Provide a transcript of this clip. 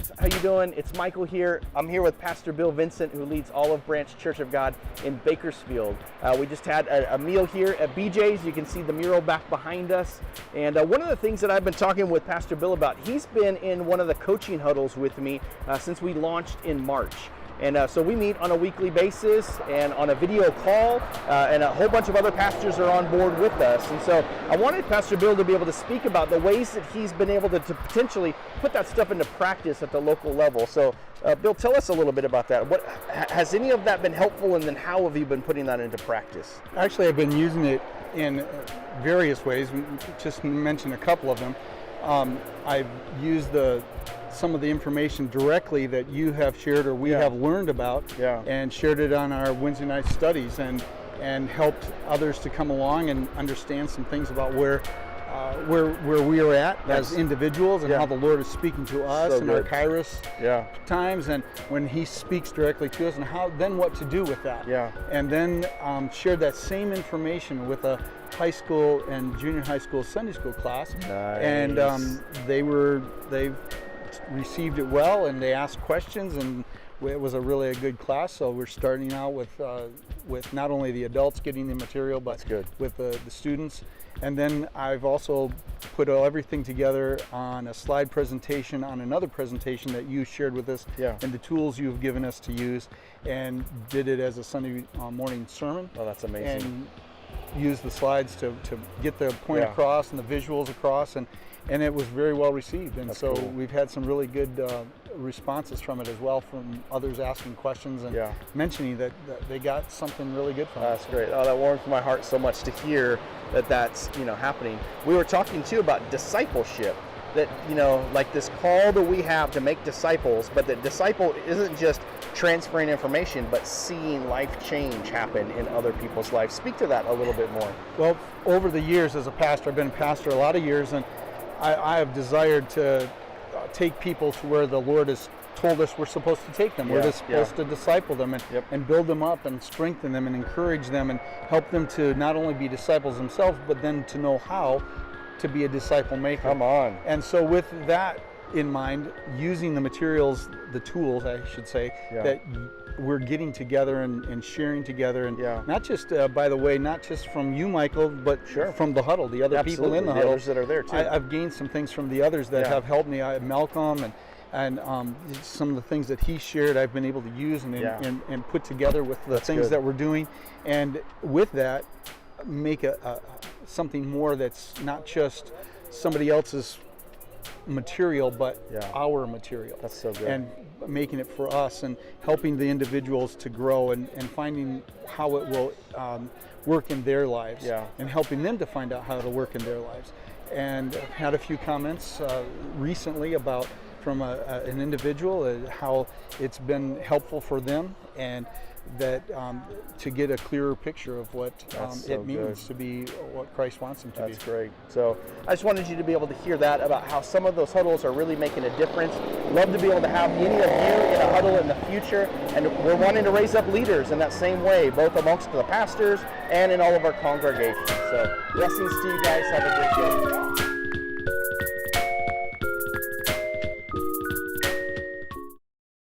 guys, how you doing? It's Michael here. I'm here with Pastor Bill Vincent, who leads Olive Branch Church of God in Bakersfield. We just had a meal here at BJ's. You can see the mural back behind us. And one of the things that I've been talking with Pastor Bill about, he's been in one of the coaching huddles with me since we launched in March. And so we meet on a weekly basis and on a video call, and a whole bunch of other pastors are on board with us. And so I wanted Pastor Bill to be able to speak about the ways that he's been able to potentially put that stuff into practice at the local level. So Bill, tell us a little bit about that. What has any of that been helpful, and then how have you been putting that into practice? Actually, I've been using it in various ways. Just mention a couple of them. I've used some of the information directly that you have shared or we have learned about, and shared it on our Wednesday night studies, and helped others to come along and understand some things about where we are at as individuals, and how the Lord is speaking to us in our Kairos times, and when He speaks directly to us, and what to do with that. And then shared that same information with a high school and junior high school Sunday school class. And they received it well, and they asked questions, and it was a good class. So we're starting out with not only the adults getting the material, but with the students. And then I've also put everything together on a slide presentation on another presentation that you shared with us, and the tools you've given us to use, and did it as a Sunday morning sermon. Oh, that's amazing. And used the slides to get the point across and the visuals across, and it was very well received. And so we've had some really good responses from it as well, from others asking questions and mentioning that they got something really good from it. That's great. Oh, that warms my heart so much to hear that's happening. We were talking too about discipleship, that like this call that we have to make disciples, but that disciple isn't just transferring information, but seeing life change happen in other people's lives. Speak to that a little bit more. Well, over the years as a pastor, I've been a pastor a lot of years, and I have desired to take people to where the Lord has told us we're supposed to take them. We're just supposed to disciple them and build them up and strengthen them and encourage them and help them to not only be disciples themselves, but then to know how to be a disciple maker. Come on. And so with that in mind, using the materials, the tools, I should say, that we're getting together and sharing together, and not just, by the way, not just from you, Michael, but from the Huddle, the other people in the Huddle. The others that are there too. I've gained some things from the others that have helped me. Malcolm and some of the things that he shared, I've been able to use and put together with the things that we're doing, and with that, make something more that's not just somebody else's material, but our material. That's so good. And making it for us, and helping the individuals to grow, and finding how it will work in their lives, and helping them to find out how to work in their lives. And I've had a few comments recently from an individual, how it's been helpful for them, and that to get a clearer picture of what it means to be what Christ wants them to be. That's great. So I just wanted you to be able to hear that about how some of those huddles are really making a difference. Love to be able to have any of you in a huddle in the future, and we're wanting to raise up leaders in that same way, both amongst the pastors and in all of our congregations. So blessings to you guys. Have a great day.